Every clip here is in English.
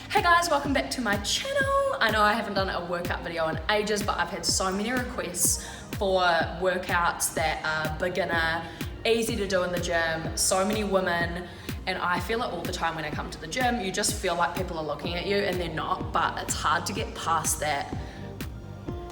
Hey guys, welcome back to my channel. I know I haven't done a workout video in ages, but I've had so many requests for workouts that are beginner, easy to do in the gym, so many women, and I feel it all the time when I come to the gym. You just feel like people are looking at you and they're not, but it's hard to get past that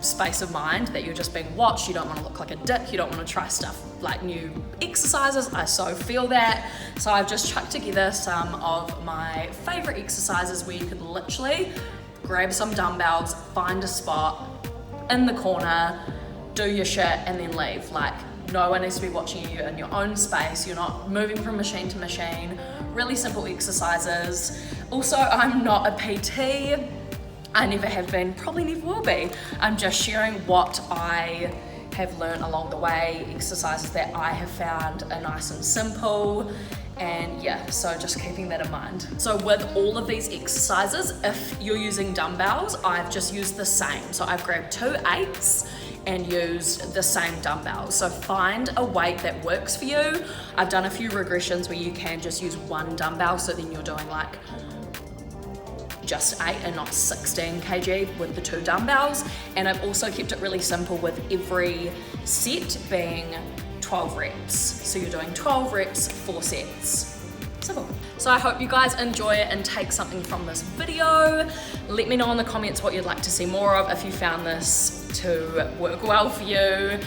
space of mind that you're just being watched. You don't want to look like a dick, you don't want to try stuff like new exercises. I so feel that. So I've just chucked together some of my favorite exercises where you could literally grab some dumbbells, find a spot in the corner, do your shit and then leave. Like, no one needs to be watching you in your own space. You're not moving from machine to machine. Really simple exercises. Also, I'm not a PT. I never have been, probably never will be. I'm just sharing what I have learned along the way, exercises that I have found are nice and simple, and yeah, so just keeping that in mind. So with all of these exercises, if you're using dumbbells, I've just used the same. So I've grabbed 2 8s and used the same dumbbells. So find a weight that works for you. I've done a few regressions where you can just use 1 dumbbell, so then you're doing like just 8 and not 16 kg with the 2 dumbbells. And I've also kept it really simple with every set being 12 reps. So you're doing 12 reps, 4 sets. Simple. So I hope you guys enjoy it and take something from this video. Let me know in the comments what you'd like to see more of. If you found this to work well for you,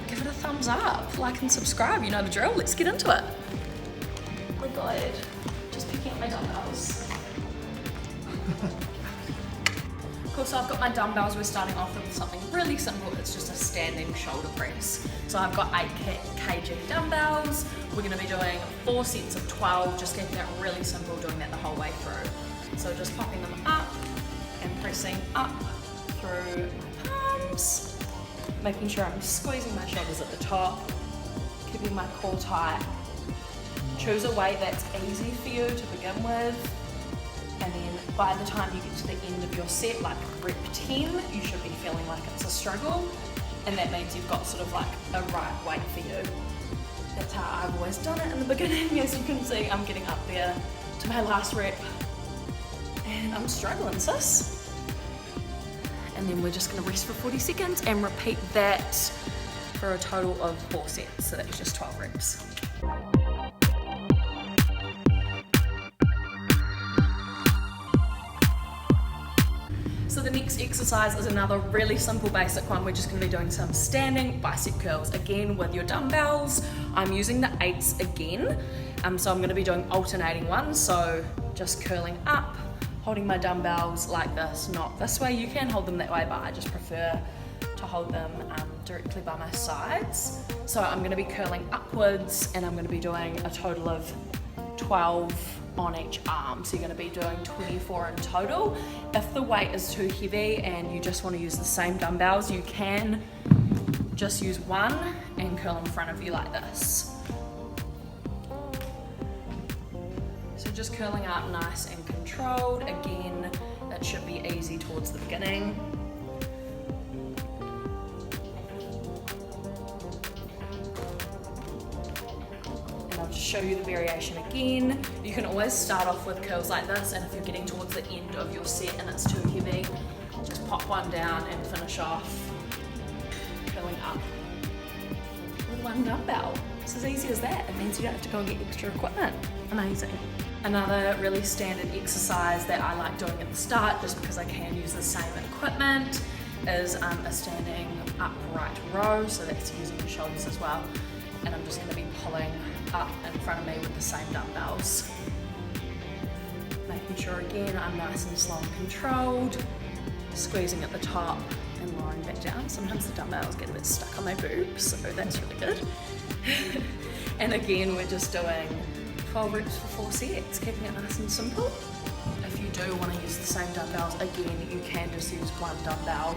give it a thumbs up, like and subscribe, you know the drill. Let's get into it. Oh my God, just picking up my dumbbells. Cool, so I've got my dumbbells. We're starting off with something really simple. It's just a standing shoulder press. So I've got 8 kg dumbbells. We're gonna be doing 4 sets of 12, just keeping it really simple, doing that the whole way through. So just popping them up and pressing up through my palms, making sure I'm squeezing my shoulders at the top, keeping my core tight. Choose a weight that's easy for you to begin with. And then by the time you get to the end of your set, like rep 10, you should be feeling like it's a struggle. And that means you've got sort of like a right weight for you. That's how I've always done it in the beginning. As you can see, I'm getting up there to my last rep and I'm struggling, sis. And then we're just gonna rest for 40 seconds and repeat that for a total of 4 sets. So that's just 12 reps. So the next exercise is another really simple basic one. We're just going to be doing some standing bicep curls. Again with your dumbbells. I'm using the 8s again. So I'm going to be doing alternating ones. So just curling up, holding my dumbbells like this, not this way. You can hold them that way, but I just prefer to hold them directly by my sides. So I'm going to be curling upwards and I'm going to be doing a total of 12 on each arm. So you're going to be doing 24 in total. If the weight is too heavy and you just want to use the same dumbbells, you can just use 1 and curl in front of you like this. So just curling up nice and controlled. Again, that should be easy towards the beginning. Show you the variation again. You can always start off with curls like this, and if you're getting towards the end of your set and it's too heavy, just pop one down and finish off curling up with 1 dumbbell. It's as easy as that. It means you don't have to go and get extra equipment. Amazing. Another really standard exercise that I like doing at the start, just because I can use the same equipment, is a standing upright row. So that's using the shoulders as well. And I'm just going to be pulling up in front of me with the same dumbbells. Making sure again I'm nice and slow and controlled, squeezing at the top and lowering back down. Sometimes the dumbbells get a bit stuck on my boobs, so that's really good. And again, we're just doing 12 reps for 4 sets, keeping it nice and simple. If you do want to use the same dumbbells, again, you can just use 1 dumbbell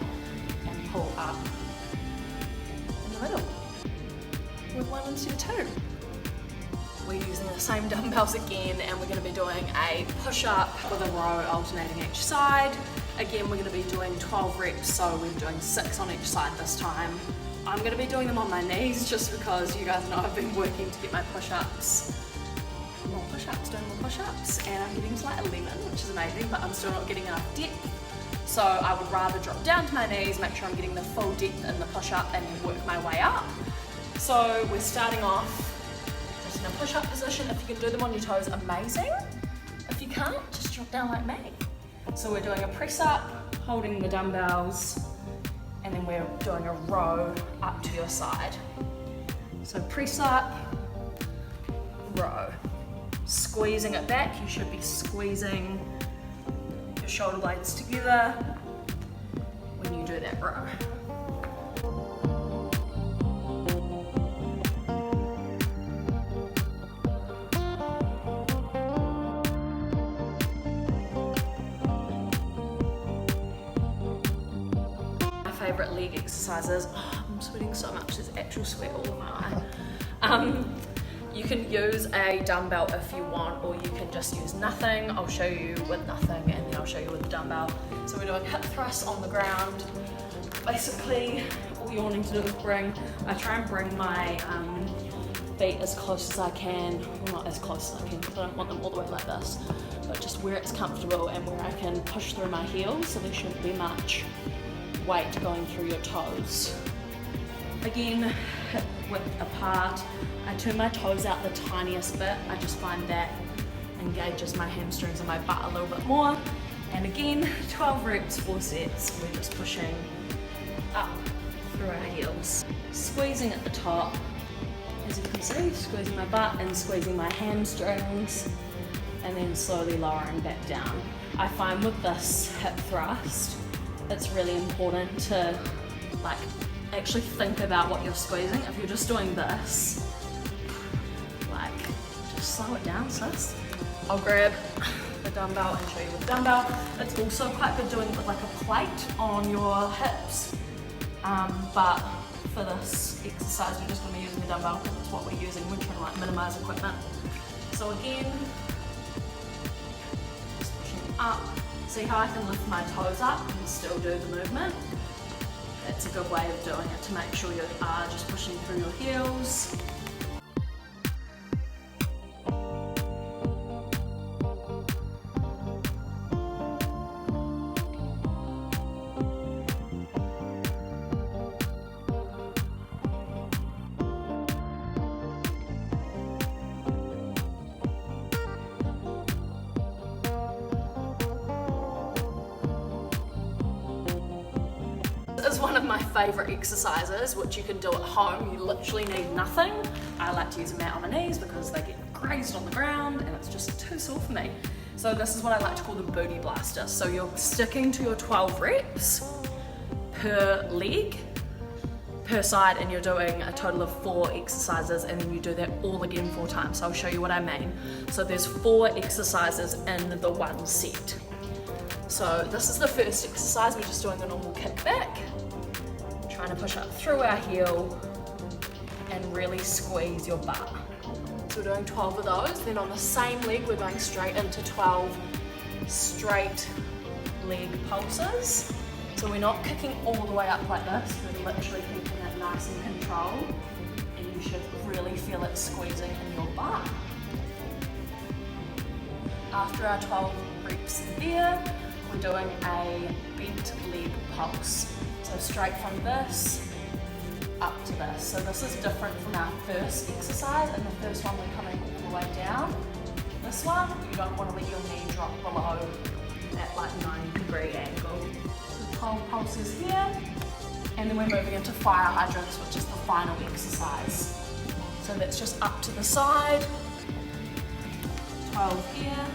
and pull up in the middle with 1 instead of 2. We're using the same dumbbells again, and we're going to be doing a push-up with a row alternating each side. Again, we're going to be doing 12 reps, so we're doing 6 on each side this time. I'm going to be doing them on my knees just because you guys know I've been working to get my push-ups more push-ups, doing more push-ups, and I'm getting to like 11, which is amazing, but I'm still not getting enough depth. So I would rather drop down to my knees, make sure I'm getting the full depth in the push-up, and then work my way up. So we're starting off just in a push-up position. If you can do them on your toes, amazing. If you can't, just drop down like me. So we're doing a press up, holding the dumbbells, and then we're doing a row up to your side. So press up, row. Squeezing it back, you should be squeezing your shoulder blades together when you do that row. My favourite leg exercises, I'm sweating so much, there's actual sweat all over my eye. You can use a dumbbell if you want, or you can just use nothing. I'll show you with nothing and then I'll show you with the dumbbell. So we're doing hip thrusts on the ground. Basically, all you're wanting to do is I try and bring my feet as close as I can. Well, not as close as I can because I don't want them all the way like this, but just where it's comfortable and where I can push through my heels, so there shouldn't be much weight going through your toes. Again, hip width apart. I turn my toes out the tiniest bit. I just find that engages my hamstrings and my butt a little bit more. And again, 12 reps, 4 sets. We're just pushing up through our heels. Squeezing at the top, as you can see, squeezing my butt and squeezing my hamstrings, and then slowly lowering back down. I find with this hip thrust, it's really important to actually think about what you're squeezing. If you're just doing this, just slow it down, sis. I'll grab the dumbbell and show you with the dumbbell. It's also quite good doing it with like a plate on your hips. But for this exercise, we're just going to be using the dumbbell because it's what we're using. We're trying to minimize equipment. So again, just pushing up. See how I can lift my toes up and still do the movement? That's a good way of doing it to make sure you are just pushing through your heels. Is one of my favourite exercises, which you can do at home. You literally need nothing. I like to use a mat on my knees because they get grazed on the ground and it's just too sore for me. So this is what I like to call the booty blaster. So you're sticking to your 12 reps per leg, per side, and you're doing a total of 4 exercises, and then you do that all again 4 times. So I'll show you what I mean. So there's 4 exercises in the one set. So this is the first exercise. We're just doing a normal kickback, trying to push up through our heel and really squeeze your butt. So we're doing 12 of those. Then on the same leg, we're going straight into 12 straight leg pulses. So we're not kicking all the way up like this. We're literally keeping it nice and controlled, and you should really feel it squeezing in your butt. After our 12 reps there, we're doing a bent leg pulse. So straight from this up to this. So this is different from our first exercise. In the first one, we're coming all the way down. This one, you don't want to let your knee drop below that 90-degree angle. So 12 pulses here, and then we're moving into fire hydrants, which is the final exercise. So that's just up to the side, 12 here,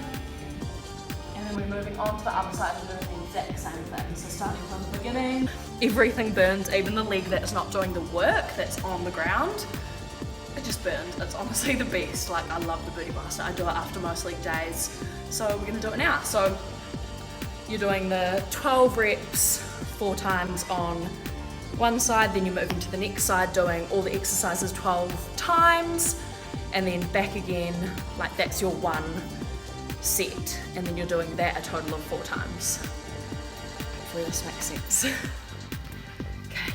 and then we're moving on to the other side and doing the exact same thing. So starting from the beginning, everything burns, even the leg that's not doing the work, that's on the ground. It just burns. It's honestly the best. Like, I love the booty blaster. I do it after most leg days. So we're gonna do it now. So you're doing the 12 reps 4 times on one side, then you're moving to the next side doing all the exercises 12 times, and then back again, like that's your one set, and then you're doing that a total of 4 times. Hopefully this makes sense. Okay.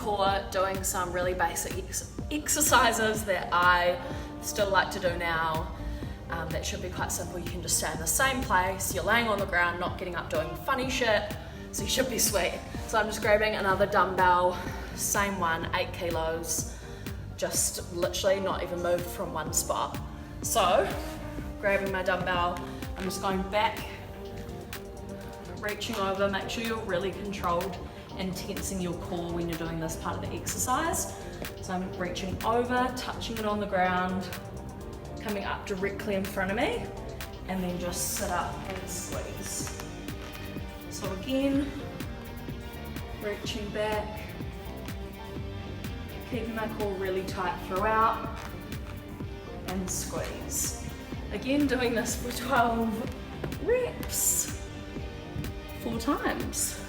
core, doing some really basic exercises that I still like to do now. That should be quite simple. You can just stay in the same place, you're laying on the ground, not getting up doing funny shit, so you should be sweet. So I'm just grabbing another dumbbell, same one, 8 kilos, just literally not even moved from one spot. So, grabbing my dumbbell, I'm just going back, reaching over, make sure you're really controlled and tensing your core when you're doing this part of the exercise. So I'm reaching over, touching it on the ground, coming up directly in front of me, and then just sit up and squeeze. So again, reaching back, keeping my core really tight throughout, and squeeze. Again, doing this for 12 reps, 4 times.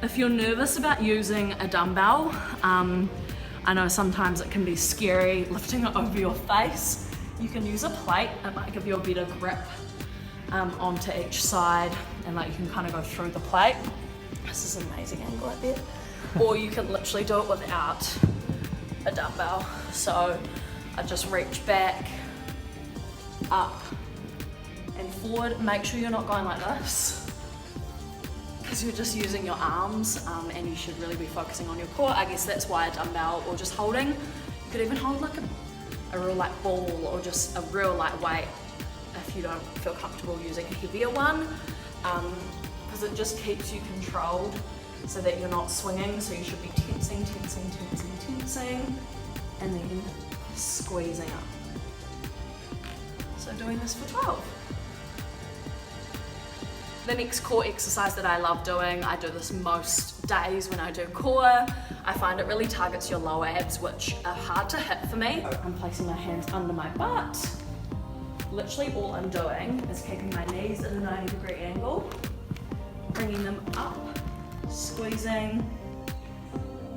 If you're nervous about using a dumbbell, I know sometimes it can be scary lifting it over your face. You can use a plate, it might give you a better grip onto each side, and like you can kind of go through the plate. This is an amazing angle right there. Or you can literally do it without a dumbbell. So I just reach back, up and forward. Make sure you're not going like this, because you're just using your arms, and you should really be focusing on your core. I guess that's why a dumbbell, or just holding. You could even hold like a real light ball, or just a real light weight if you don't feel comfortable using a heavier one, because it just keeps you controlled so that you're not swinging. So you should be tensing, tensing, tensing, tensing, and then squeezing up. So doing this for 12. The next core exercise that I love doing, I do this most days when I do core. I find it really targets your lower abs, which are hard to hit for me. I'm placing my hands under my butt. Literally all I'm doing is keeping my knees at a 90-degree angle, bringing them up, squeezing,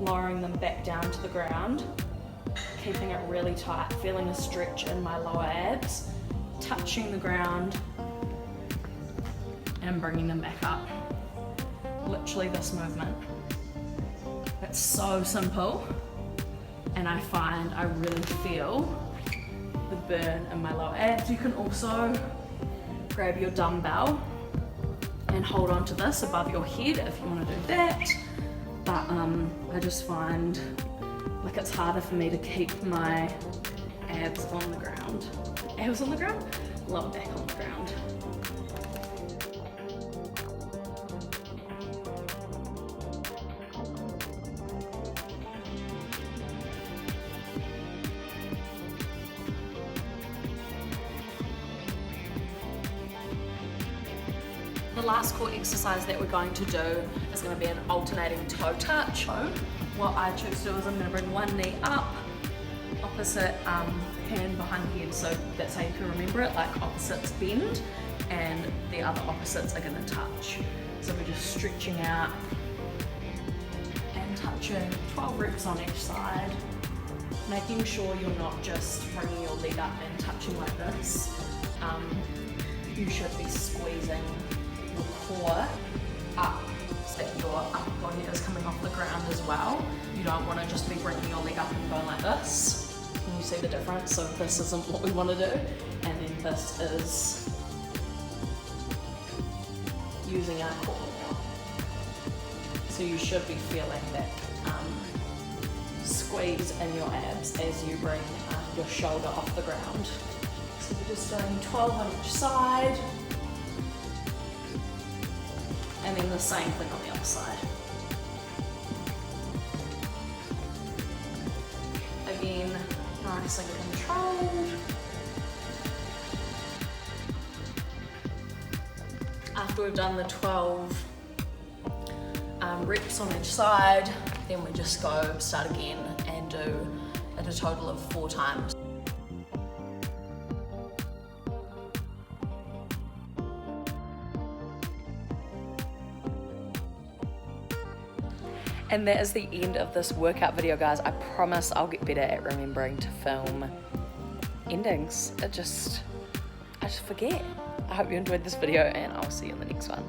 lowering them back down to the ground, keeping it really tight, feeling a stretch in my lower abs, touching the ground, and bringing them back up. Literally this movement. It's so simple, and I find I really feel the burn in my lower abs. You can also grab your dumbbell and hold on to this above your head if you want to do that. But I just find like it's harder for me to keep my abs on the ground. Abs on the ground? Lower back on the ground. The last core exercise that we're going to do is going to be an alternating toe touch. So what I choose to do is I'm going to bring one knee up, opposite hand behind head, so that's how you can remember it, like opposites bend and the other opposites are going to touch. So we're just stretching out and touching, 12 reps on each side, making sure you're not just bringing your leg up and touching like this. You should be squeezing your core up so that your upper body is coming off the ground as well. You don't want to just be bringing your leg up and going like this. Can you see the difference? So this isn't what we want to do, and then this is using our core. So you should be feeling that squeeze in your abs as you bring your shoulder off the ground. So we're just doing 12 on each side, and then the same thing on the other side. Again, nice and controlled. After we've done the 12 reps on each side, then we just go start again and do it a total of 4 times. And that is the end of this workout video, guys. I promise I'll get better at remembering to film endings. I just forget. I hope you enjoyed this video, and I'll see you in the next one.